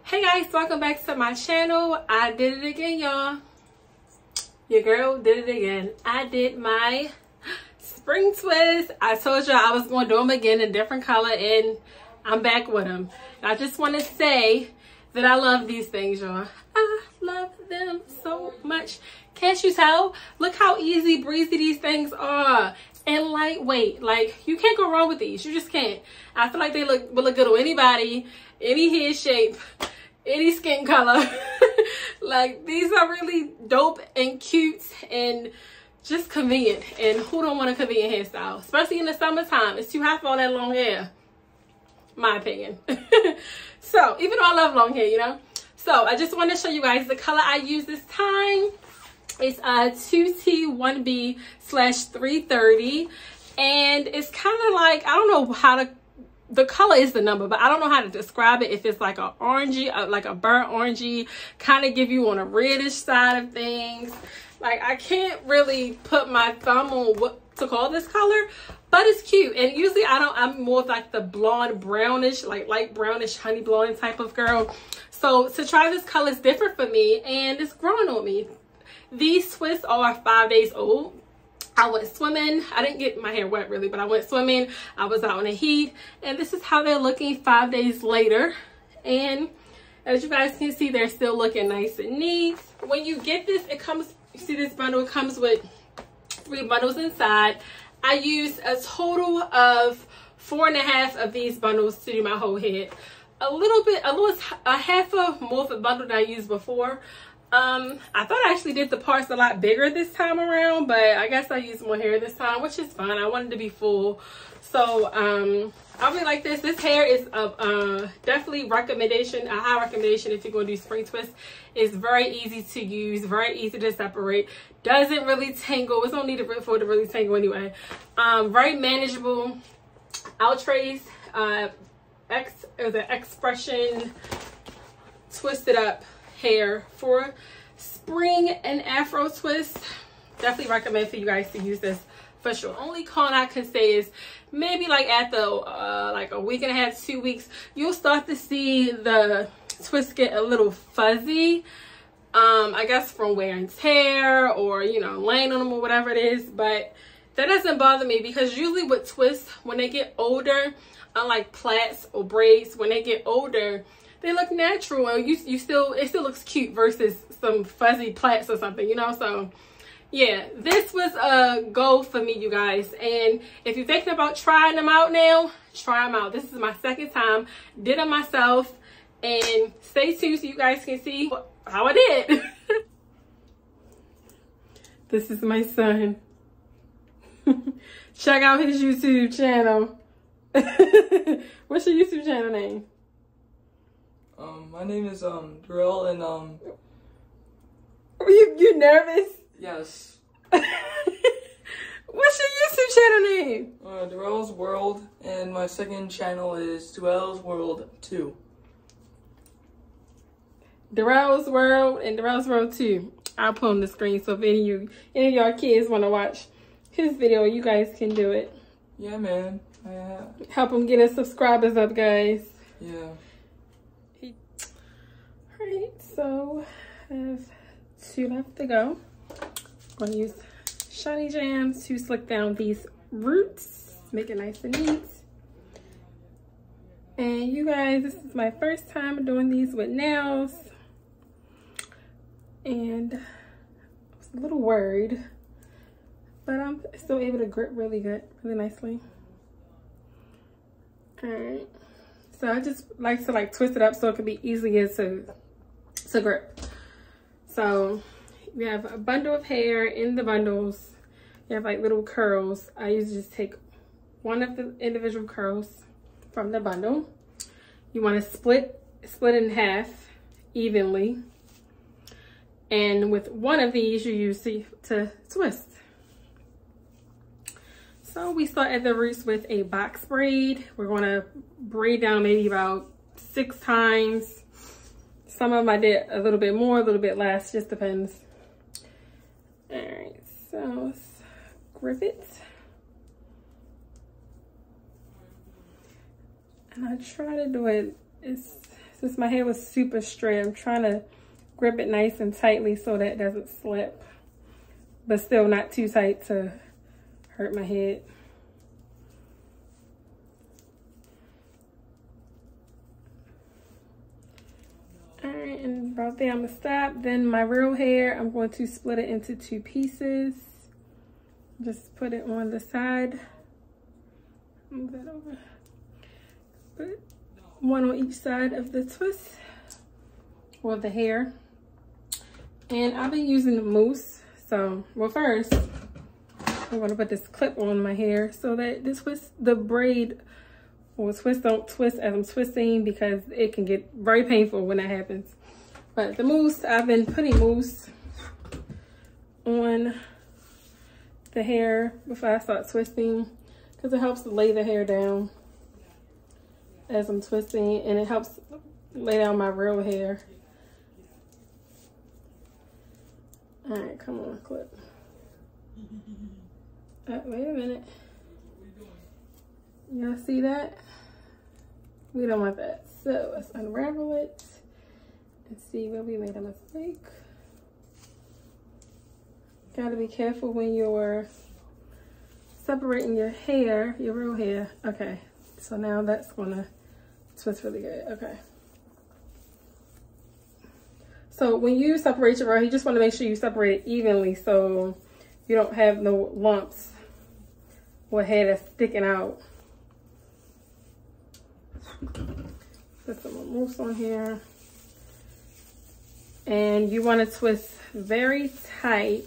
Hey guys, welcome back to my channel. I did it again, y'all. Your girl did it again. I did my spring twist. I told you I was going to do them again in different color, and I'm back with them. I just want to say that I love these things, y'all. I love them so much. Can't you tell? Look how easy breezy these things are. And lightweight. Like, you can't go wrong with these. You just can't. I feel like they will look good on anybody, any hair shape, any skin color. Like, these are really dope and cute and just convenient. And who don't want a convenient hairstyle? Especially in the summertime. It's too hot for all that long hair. My opinion. So, even though I love long hair, you know. So, I just want to show you guys the color I use this time. It's 2T1B/330, and it's kind of like, I don't know how to, the color is the number, but I don't know how to describe it. If it's like a orangey, like a burnt orangey, kind of give you on a reddish side of things. Like, I can't really put my thumb on what to call this color, but it's cute. And usually I'm more of like the blonde brownish, like light brownish honey blonde type of girl. So to try this color is different for me, and it's growing on me. These twists are 5 days old. I went swimming. I didn't get my hair wet really, but I went swimming. I was out in the heat, and this is how they're looking 5 days later. And as you guys can see, they're still looking nice and neat. When you get this, it comes, you see this bundle, it comes with 3 bundles inside. I used a total of 4.5 of these bundles to do my whole head. A half of more of a bundle than I used before. I thought I actually did the parts a lot bigger this time around, but I guess I used more hair this time, which is fine. I wanted to be full. So I really like this. This hair is definitely a high recommendation if you're going to do spring twist. It's very easy to use, very easy to separate, doesn't really tangle. It's no need for it to really tangle anyway. Very manageable. Outrace expression twisted up hair for spring and afro twist. Definitely recommend for you guys to use this for sure. Only con I can say is maybe like after like a week and a half, 2 weeks, you'll start to see the twist get a little fuzzy. I guess from wear and tear, or you know, laying on them or whatever it is, but that doesn't bother me because usually with twists, when they get older, unlike plaits or braids, when they get older, they look natural, and it still looks cute versus some fuzzy plaits or something, you know. So yeah, this was a go for me, you guys. And if you're thinking about trying them out now, try them out. This is my second time. Did them myself, and stay tuned so you guys can see how I did. This is my son. Check out his YouTube channel. What's your YouTube channel name? My name is Drill, and you nervous? Yes. What's your YouTube channel name? Darrell's World, and my second channel is Darrell's World 2. Darrell's World and Darrell's World 2. I'll put on the screen, so if any of y'all kids want to watch his video, you guys can do it. Yeah, man. Help him get his subscribers up, guys. Yeah. Alright, so I have 2 left to go. I'm going to use Shiny Jam to slick down these roots, make it nice and neat. And you guys, this is my first time doing these with nails, and I was a little worried, but I'm still able to grip really good, really nicely. Alright, so I just like to twist it up so it can be easier to grip. So we have a bundle of hair. In the bundles you have like little curls. I usually just take one of the individual curls from the bundle. You want to split in half evenly, and with one of these you use to twist. So we start at the roots with a box braid. We're going to braid down maybe about 6 times. Some of them I did a little bit more, a little bit less, just depends. All right, so let's grip it. And I try to do it as Since my hair was super straight, I'm trying to grip it nice and tightly so that it doesn't slip, but still not too tight to hurt my head. All right, and about there I'm gonna stop. Then my real hair, I'm going to split it into 2 pieces. Just put it on the side. Move that over. Put one on each side of the twist or the hair. And I've been using the mousse. So, well, first I'm gonna put this clip on my hair so that the braid or twist don't twist as I'm twisting, because it can get very painful when that happens. But the mousse, I've been putting mousse on the hair before I start twisting, because it helps to lay the hair down as I'm twisting, and it helps lay down my real hair. All right, come on, clip. Wait a minute. Y'all see that? We don't want that. So let's unravel it and see where we made a mistake. Gotta be careful when you're separating your hair, your real hair. Okay, so now that's gonna twist really good. Okay. So when you separate your real hair, you just wanna make sure you separate it evenly so you don't have no lumps or hair that's sticking out. Put some more mousse on here. And you want to twist very tight.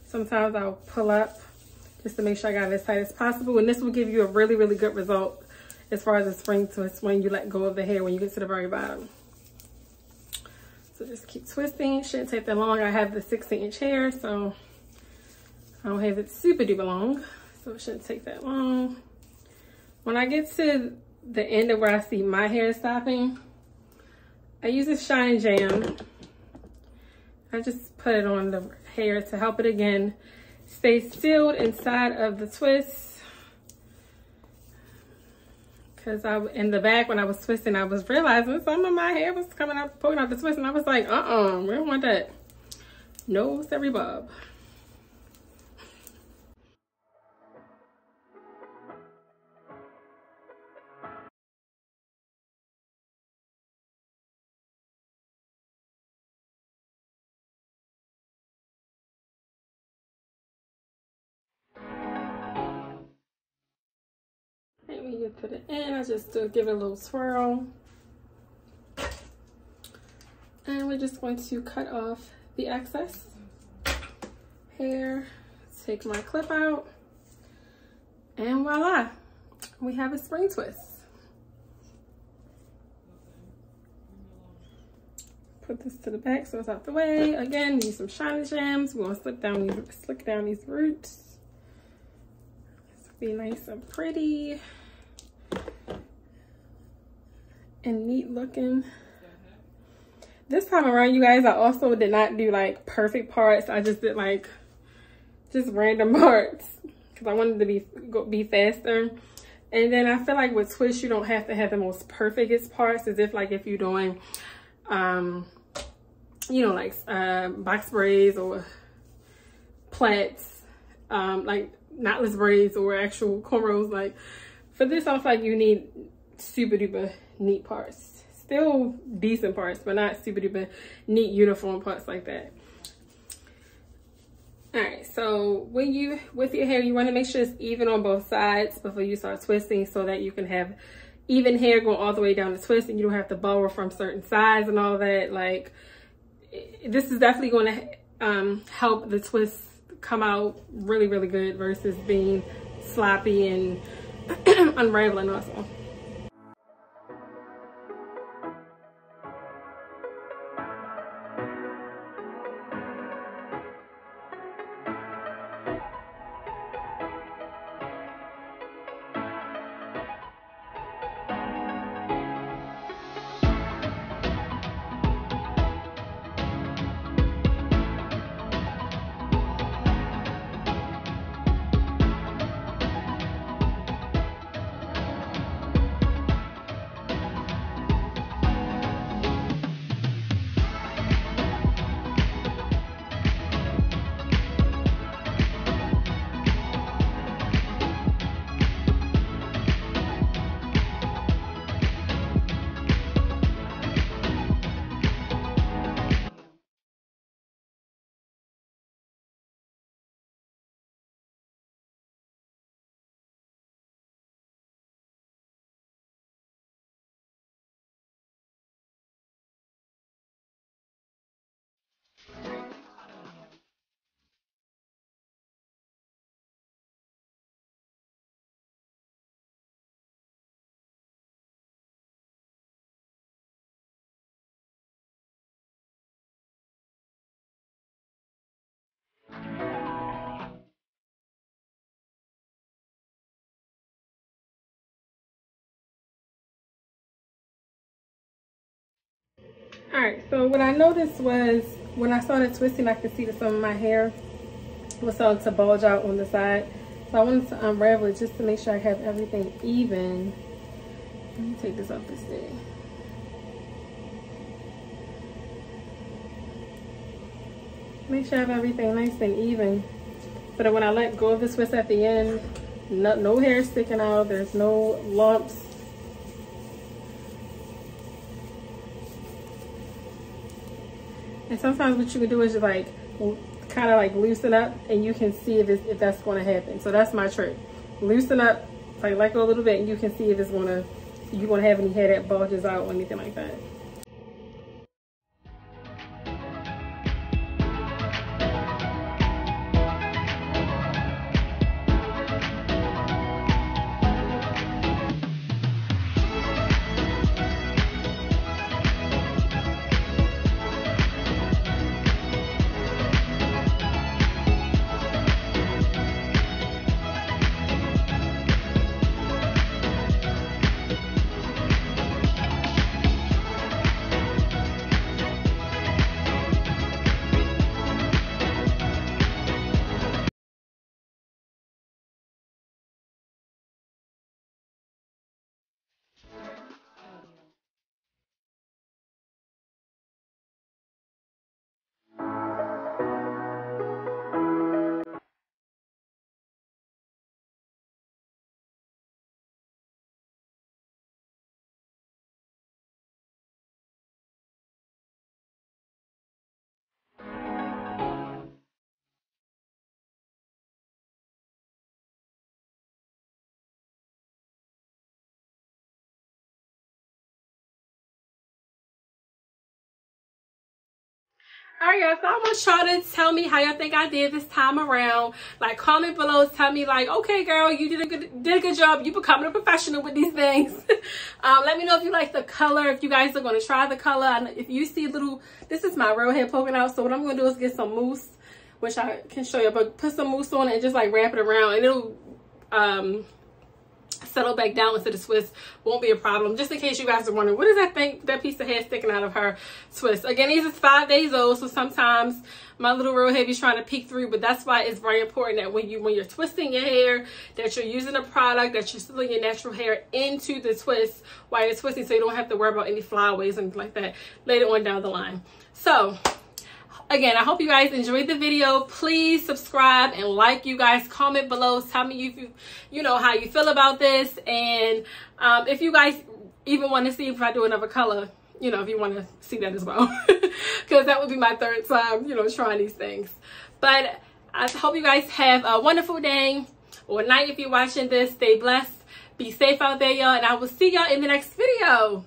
Sometimes I'll pull up just to make sure I got it as tight as possible. And this will give you a really, really good result as far as a spring twist when you let go of the hair when you get to the very bottom. So just keep twisting. Shouldn't take that long. I have the 16-inch hair, so I don't have it super duper long. So it shouldn't take that long. When I get to the end of where I see my hair stopping, I use a Shine Jam. I just put it on the hair to help it again stay sealed inside of the twist. Because in the back when I was twisting, I was realizing some of my hair was coming out, poking out the twist, and I was like, we don't want that. No, sorry, Bob. And when you get to the end, I just give it a little swirl. And we're just going to cut off the excess hair, take my clip out, and voila, we have a spring twist. Put this to the back so it's out the way. Again, use some Shine Jams. We're gonna slick down these roots. Be nice and pretty and neat looking. This time around, you guys, I also did not do like perfect parts. I just did like just random parts because I wanted to be faster. And then I feel like with twists, you don't have to have the most perfectest parts, as if like if you're doing you know, like box braids or plaits, like knotless braids or actual cornrows. Like for this, I feel like you need super duper neat parts. Still decent parts, but not super duper neat uniform parts like that. All right, so when with your hair, you want to make sure it's even on both sides before you start twisting, so that you can have even hair going all the way down the twist and you don't have to borrow from certain sides and all that. Like this is definitely going to help the twist come out really, really good versus being sloppy and unraveling also. All right, so what I noticed was when I started twisting, I could see that some of my hair was starting to bulge out on the side. So I wanted to unravel it just to make sure I have everything even. Let me take this off this thing. Make sure I have everything nice and even, so that when I let go of the twist at the end, no hair sticking out, there's no lumps. And sometimes what you can do is just like kind of like loosen up, and you can see if that's going to happen. So that's my trick. Loosen up, like let go a little bit, and you can see if it's going to, you're going to have any hair that bulges out or anything like that. Alright, y'all, so I want y'all to tell me how y'all think I did this time around. Like, comment below, tell me like, okay girl, you did a good job, you becoming a professional with these things. Let me know if you like the color, if you guys are going to try the color. And if you see little, this is my real hair poking out, so what I'm going to do is get some mousse, which I can show you, but put some mousse on it and just like wrap it around, and it'll settle back down into the twist. Won't be a problem. Just in case you guys are wondering, what is that piece of hair sticking out of her twist? Again, these is 5 days old, so sometimes my little real heavy's trying to peek through, but that's why it's very important that when you're twisting your hair, that you're using a product, that you're sealing your natural hair into the twist while you're twisting, so you don't have to worry about any flyaways and like that later on down the line. So again, I hope you guys enjoyed the video. Please subscribe and like, you guys. Comment below. Tell me if you know how you feel about this. And if you guys even want to see if I do another color, you know, if you want to see that as well. Because that would be my third time, you know, trying these things. But I hope you guys have a wonderful day or night if you're watching this. Stay blessed. Be safe out there, y'all. And I will see y'all in the next video.